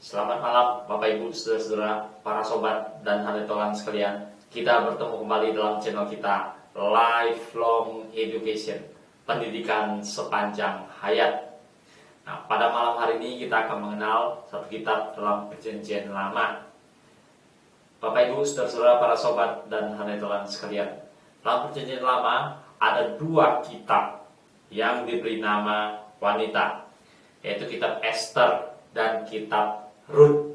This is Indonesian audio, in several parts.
Selamat malam Bapak Ibu, Saudara-saudara, para sobat dan hanetolan sekalian. Kita bertemu kembali dalam channel kita Lifelong Education, pendidikan sepanjang hayat. Nah, pada malam hari ini kita akan mengenal satu kitab dalam Perjanjian Lama. Bapak Ibu, Saudara-saudara, para sobat dan hanetolan sekalian, dalam Perjanjian Lama ada dua kitab yang diberi nama wanita, yaitu kitab Ester dan kitab Rut.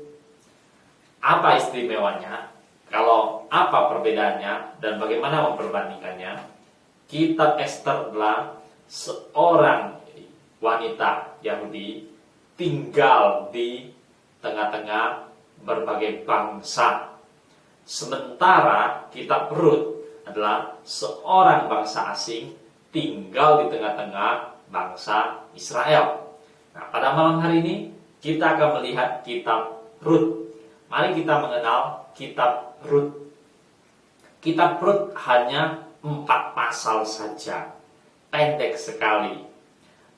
Apa istimewanya? Kalau apa perbedaannya dan bagaimana memperbandingkannya? Kitab Ester adalah seorang wanita Yahudi tinggal di tengah-tengah berbagai bangsa. Sementara kitab Rut adalah seorang bangsa asing tinggal di tengah-tengah bangsa Israel. Nah, pada malam hari ini kita akan melihat kitab Rut. Mari kita mengenal kitab Rut. Kitab Rut hanya 4 pasal saja, pendek sekali.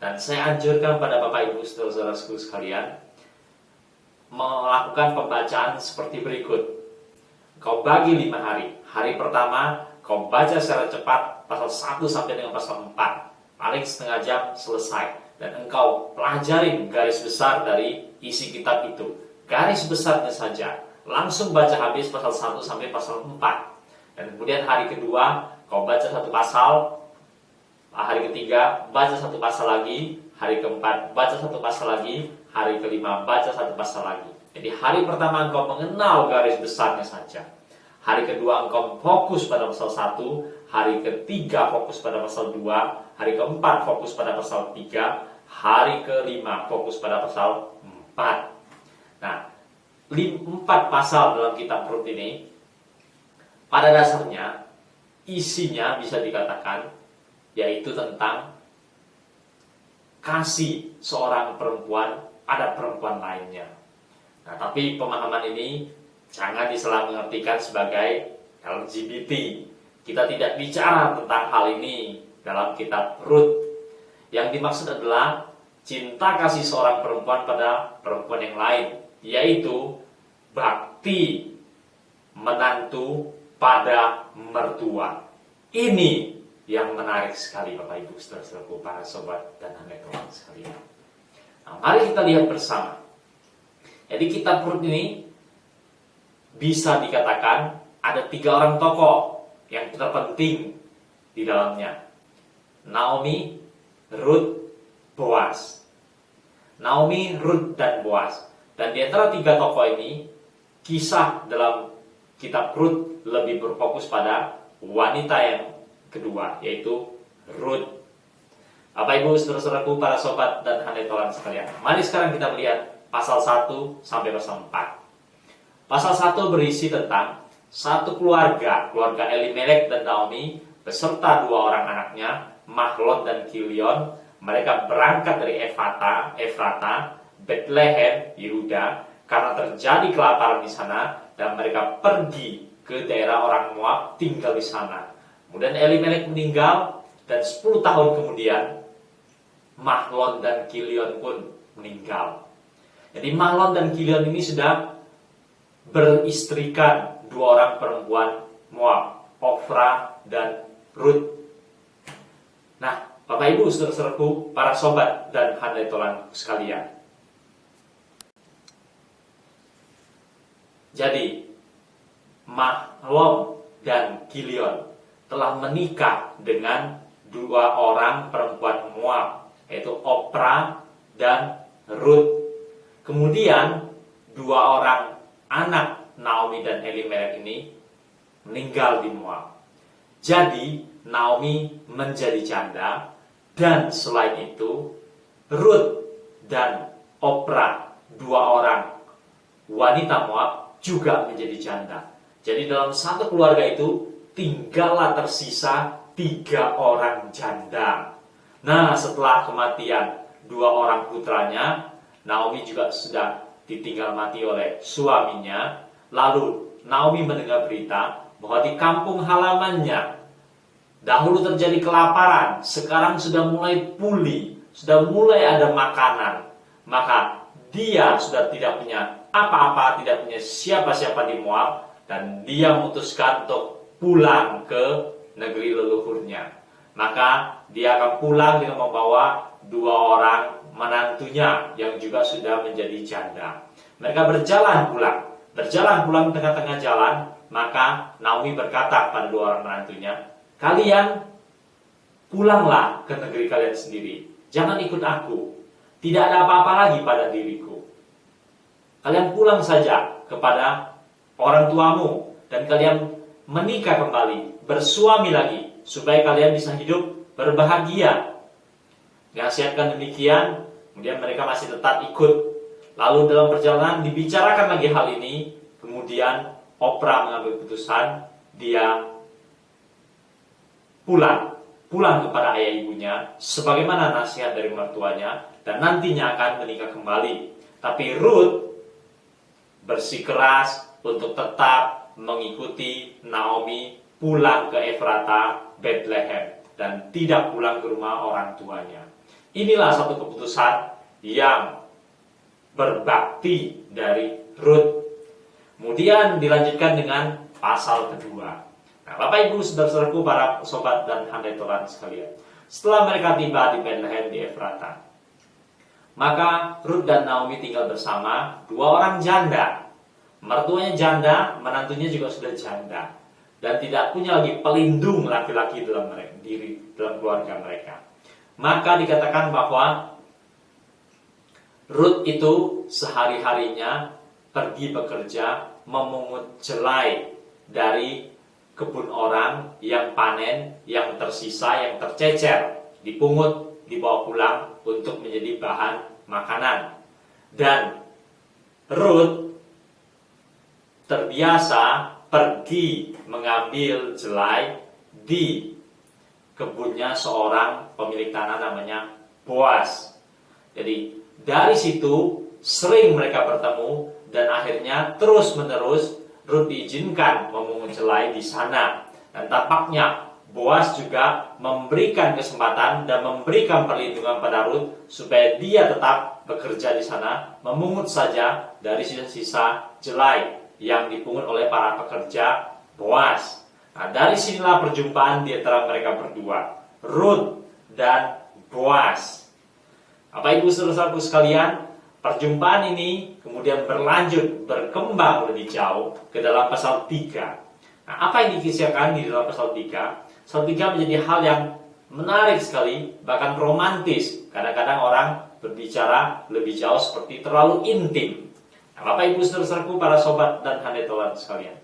Dan saya anjurkan pada Bapak Ibu saudara-saudaraku sekalian melakukan pembacaan seperti berikut. Kau bagi 5 hari. Hari pertama kau baca secara cepat pasal 1 sampai dengan pasal 4. Paling setengah jam selesai. Dan engkau pelajarin garis besar dari isi kitab itu. Garis besarnya saja. Langsung baca habis pasal 1 sampai pasal 4. Dan kemudian hari kedua kau baca satu pasal. Hari ketiga baca satu pasal lagi. Hari keempat baca satu pasal lagi. Hari kelima baca satu pasal lagi. Jadi hari pertama engkau mengenal garis besarnya saja. Hari kedua engkau fokus pada pasal 1. Hari ketiga fokus pada pasal 2. Hari keempat fokus pada pasal 3. Hari kelima fokus pada pasal 4. Nah, 4 pasal dalam kitab Rut ini pada dasarnya isinya bisa dikatakan yaitu tentang kasih seorang perempuan pada perempuan lainnya. Nah, tapi pemahaman ini jangan disalah mengartikan sebagai LGBT. Kita tidak bicara tentang hal ini dalam kitab Rut. Yang dimaksud adalah cinta kasih seorang perempuan pada perempuan yang lain, yaitu bakti menantu pada mertua. Ini yang menarik sekali Bapak Ibu saudara-saudaraku, para sobat dan hanetolan sekalian. Nah, mari kita lihat bersama. Jadi kitab Rut ini bisa dikatakan ada 3 orang tokoh yang terpenting di dalamnya. Naomi, Rut, Boaz. Naomi, Rut, dan Boaz. Dan di antara 3 tokoh ini, kisah dalam kitab Rut lebih berfokus pada wanita yang kedua, yaitu Rut. Bapak Ibu saudara-saudaraku, para sobat dan hanetolan sekalian, mari sekarang kita melihat pasal 1 sampai pasal 4. Pasal 1 berisi tentang satu keluarga Elimelek dan Naomi beserta 2 orang anaknya, Mahlon dan Kilion. Mereka berangkat dari Efrata, Bethlehem, Yehuda, karena terjadi kelaparan di sana, dan mereka pergi ke daerah orang Moab, tinggal di sana. Kemudian Elimelek meninggal, dan 10 tahun kemudian Mahlon dan Kilion pun meninggal. Jadi Mahlon dan Kilion ini sudah beristrikan 2 orang perempuan Moab, Ofra dan Rut. Nah, Bapak Ibu saudara-saudaraku, para sobat dan hanetolan sekalian. Jadi Mahlon dan Kilion telah menikah dengan 2 orang perempuan Moab, yaitu Ofra dan Rut. Kemudian 2 orang anak Naomi dan Elimelek ini meninggal di Moab. Jadi Naomi menjadi janda, dan selain itu Rut dan Ofra, 2 orang wanita Moab, juga menjadi janda. Jadi dalam satu keluarga itu tinggallah tersisa 3 orang janda. Nah, setelah kematian 2 orang putranya, Naomi juga sudah ditinggal mati oleh suaminya. Lalu Naomi mendengar berita bahwa di kampung halamannya dahulu terjadi kelaparan, sekarang sudah mulai pulih, sudah mulai ada makanan. Maka dia sudah tidak punya apa-apa, tidak punya siapa-siapa di Moab, dan dia memutuskan untuk pulang ke negeri leluhurnya. Maka dia akan pulang dengan membawa 2 orang menantunya yang juga sudah menjadi janda. Mereka berjalan pulang tengah-tengah jalan. Maka Naomi berkata pada 2 orang menantunya, kalian pulanglah ke negeri kalian sendiri, jangan ikut aku, tidak ada apa-apa lagi pada diriku. Kalian pulang saja kepada orang tuamu, dan kalian menikah kembali, bersuami lagi, supaya kalian bisa hidup berbahagia. Dinasihatkan demikian, kemudian mereka masih tetap ikut. Lalu dalam perjalanan dibicarakan lagi hal ini. Kemudian Oprah mengambil keputusan, dia pulang kepada ayah ibunya, sebagaimana nasihat dari mertuanya, dan nantinya akan menikah kembali. Tapi Ruth bersikeras untuk tetap mengikuti Naomi pulang ke Efrata, Bethlehem, dan tidak pulang ke rumah orang tuanya. Inilah satu keputusan yang berbakti dari Ruth. Kemudian dilanjutkan dengan pasal kedua. Nah, Bapak Ibu, saudara-saudaraku, para sobat dan handai Tuhan sekalian, setelah mereka tiba di Bethlehem di Efrata, maka Ruth dan Naomi tinggal bersama 2 orang janda. Mertuanya janda, menantunya juga sudah janda, dan tidak punya lagi pelindung laki-laki dalam keluarga mereka. Maka dikatakan bahwa Ruth itu sehari-harinya pergi bekerja memungut jelai dari kebun orang yang panen, yang tersisa, yang tercecer, dipungut, dibawa pulang untuk menjadi bahan makanan. Dan Ruth terbiasa pergi mengambil jelai di kebunnya seorang pemilik tanah namanya Boas. Jadi dari situ sering mereka bertemu, dan akhirnya terus-menerus Ruth diizinkan memungut jelai di sana. Dan tampaknya Boas juga memberikan kesempatan dan memberikan perlindungan pada Ruth supaya dia tetap bekerja di sana, memungut saja dari sisa-sisa jelai yang dipungut oleh para pekerja Boas. Nah, dari sinilah perjumpaan di antara mereka berdua, Ruth dan Boas. Bapak Ibu saudara-saudaraku sekalian, perjumpaan ini kemudian berkembang lebih jauh ke dalam pasal 3. Nah, apa yang dikisahkan di dalam pasal 3? Pasal 3 menjadi hal yang menarik sekali, bahkan romantis. Kadang-kadang orang berbicara lebih jauh seperti terlalu intim. Nah, Bapak Ibu saudara-saudaraku, para sobat dan handai Tuhan sekalian,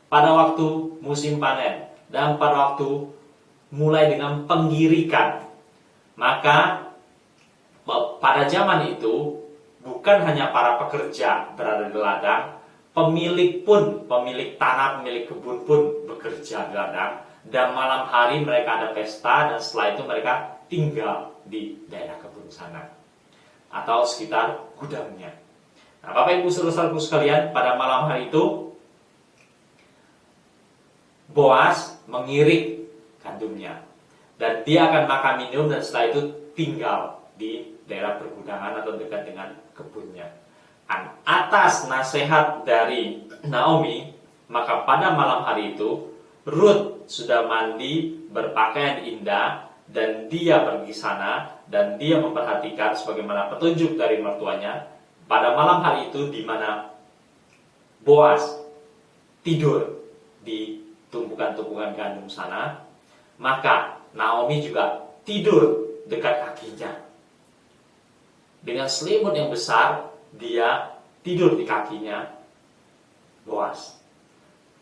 pada waktu musim panen dan pada waktu mulai dengan penggirikan, maka pada zaman itu bukan hanya para pekerja berada di ladang, pemilik tanah, pemilik kebun pun bekerja di ladang. Dan malam hari mereka ada pesta, dan setelah itu mereka tinggal di daerah kebun sana atau sekitar gudangnya. Nah, Bapak Ibu saudara-saudaraku sekalian, pada malam hari itu Boas mengirik gandumnya, dan dia akan makan minum, dan setelah itu tinggal di daerah pergudangan atau dekat dengan kebunnya. Atas nasihat dari Naomi, maka pada malam hari itu Ruth sudah mandi, berpakaian indah, dan dia pergi sana, dan dia memperhatikan sebagaimana petunjuk dari mertuanya. Pada malam hari itu di mana Boas tidur di tumpukan-tumpukan gandum sana, maka Naomi juga tidur dekat kakinya. Dengan selimut yang besar, dia tidur di kakinya Boas.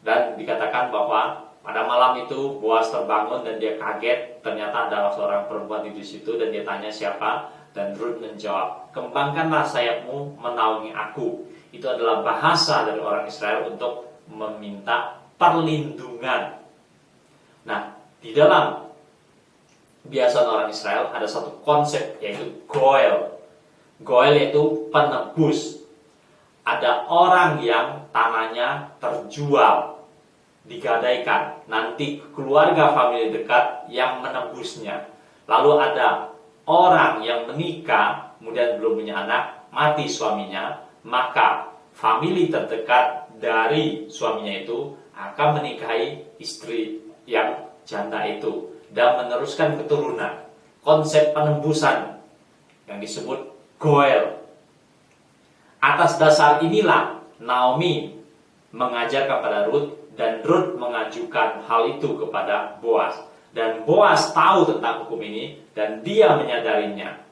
Dan dikatakan bahwa pada malam itu Boas terbangun dan dia kaget, ternyata ada seorang perempuan di situ, dan dia tanya siapa, dan Ruth menjawab, kembangkanlah sayapmu menaungi aku. Itu adalah bahasa dari orang Israel untuk meminta perlindungan. Nah, di dalam kebiasaan orang Israel ada satu konsep, yaitu goel. Goel yaitu penebus. Ada orang yang tanahnya terjual, digadaikan, nanti keluarga famili dekat yang menebusnya. Lalu ada orang yang menikah, kemudian belum punya anak, mati suaminya, maka famili terdekat dari suaminya itu akan menikahi istri yang janda itu dan meneruskan keturunan. Konsep penembusan yang disebut Goel. Atas dasar inilah Naomi mengajar kepada Ruth dan Ruth mengajukan hal itu kepada Boaz. Dan Boaz tahu tentang hukum ini dan dia menyadarinya.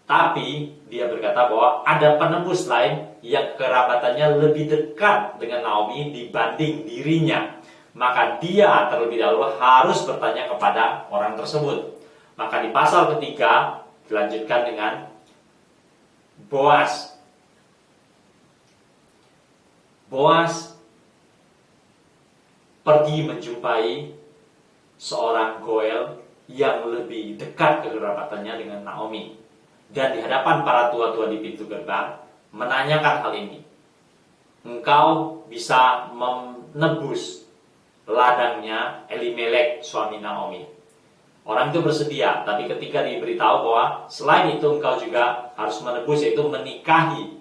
Tapi dia berkata bahwa ada penembus lain yang kerabatannya lebih dekat dengan Naomi dibanding dirinya. Maka dia terlebih dahulu harus bertanya kepada orang tersebut. Maka di pasal ketiga dilanjutkan dengan Boaz. Boaz pergi menjumpai seorang Goel yang lebih dekat kekerabatannya dengan Naomi. Dan di hadapan para tua-tua di pintu gerbang menanyakan hal ini. Engkau bisa menebus ladangnya Elimelek suami Naomi. Orang itu bersedia, tapi ketika diberitahu bahwa selain itu engkau juga harus menebus, yaitu menikahi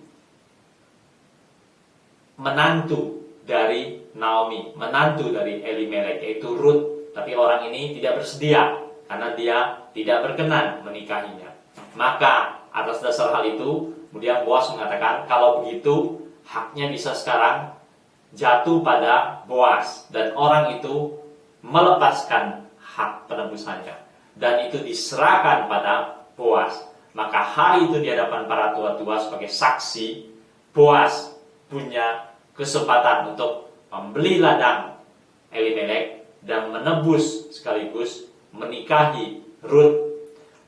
menantu dari Naomi, menantu dari Elimelek, yaitu Ruth. Tapi orang ini tidak bersedia karena dia tidak berkenan menikahinya. Maka atas dasar hal itu kemudian Boaz mengatakan kalau begitu haknya bisa sekarang jatuh pada Boaz, dan orang itu melepaskan hak penebusannya dan itu diserahkan pada Boaz. Maka hari itu di hadapan para tua-tua sebagai saksi, Boaz punya kesempatan untuk membeli ladang Elimelek dan menebus sekaligus menikahi Ruth.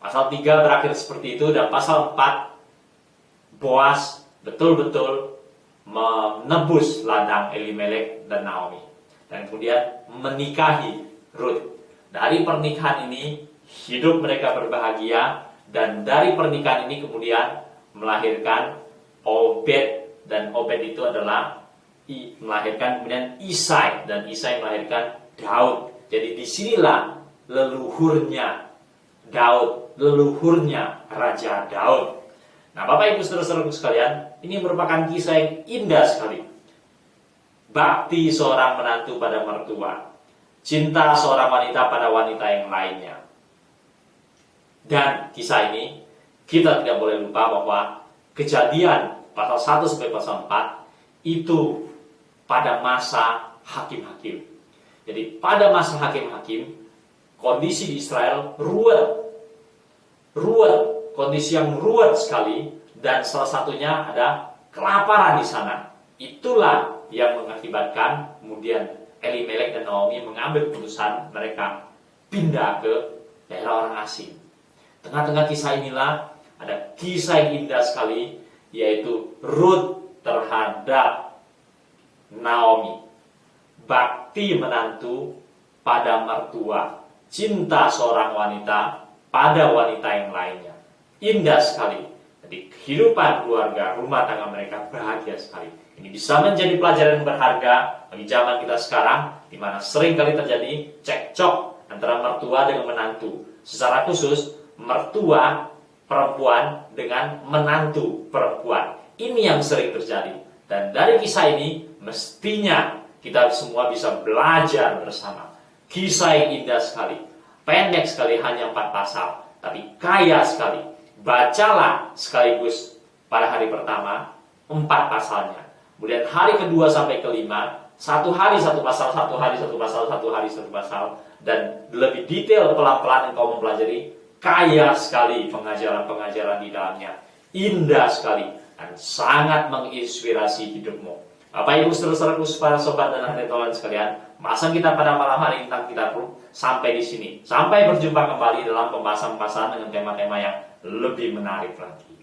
Pasal 3 berakhir seperti itu, dan pasal 4 Boaz betul-betul menebus ladang Elimelek dan Naomi dan kemudian menikahi Ruth. Dari pernikahan ini hidup mereka berbahagia, dan dari pernikahan ini kemudian melahirkan Obed, dan Obed itu adalah melahirkan kemudian Isai, dan Isai melahirkan Daud. Jadi disinilah leluhurnya Daud, leluhurnya Raja Daud. Nah, Bapak Ibu saudara-saudaraku sekalian, ini merupakan kisah yang indah sekali. Bakti seorang menantu pada mertua, cinta seorang wanita pada wanita yang lainnya. Dan kisah ini kita tidak boleh lupa bahwa Kejadian pasal 1 sampai pasal 4 itu pada masa hakim-hakim. Jadi pada masa hakim-hakim, kondisi di Israel ruwet, kondisi yang ruwet sekali, dan salah satunya ada kelaparan di sana. Itulah yang mengakibatkan kemudian Elimelek dan Naomi mengambil keputusan mereka pindah ke daerah orang asing. Tengah-tengah kisah inilah ada kisah yang indah sekali, yaitu Ruth terhadap Naomi. Bakti menantu pada mertua, cinta seorang wanita pada wanita yang lainnya. Indah sekali. Jadi kehidupan keluarga, rumah tangga mereka bahagia sekali. Ini bisa menjadi pelajaran berharga bagi zaman kita sekarang, di mana sering kali terjadi cekcok antara mertua dengan menantu. Secara khusus, mertua perempuan dengan menantu perempuan. Ini yang sering terjadi. Dan dari kisah ini, mestinya kita semua bisa belajar bersama. Kisah yang indah sekali. Pendek sekali, hanya 4 pasal. Tapi kaya sekali. Bacalah sekaligus pada hari pertama 4 pasalnya. Kemudian hari kedua sampai kelima, 1 hari 1 pasal, 1 hari 1 pasal, 1 hari 1 pasal. Dan lebih detail pelan-pelan engkau mempelajari. Kaya sekali pengajaran-pengajaran di dalamnya. Indah sekali. Dan sangat menginspirasi hidupmu. Bapak Ibu saudara-saudaraku, para sobat dan ahli Tuhan sekalian, pembahasan kita pada malam hari tentang kitab Rut sampai di sini. Sampai berjumpa kembali dalam pembahasan-pembahasan dengan tema-tema yang lebih menarik lagi.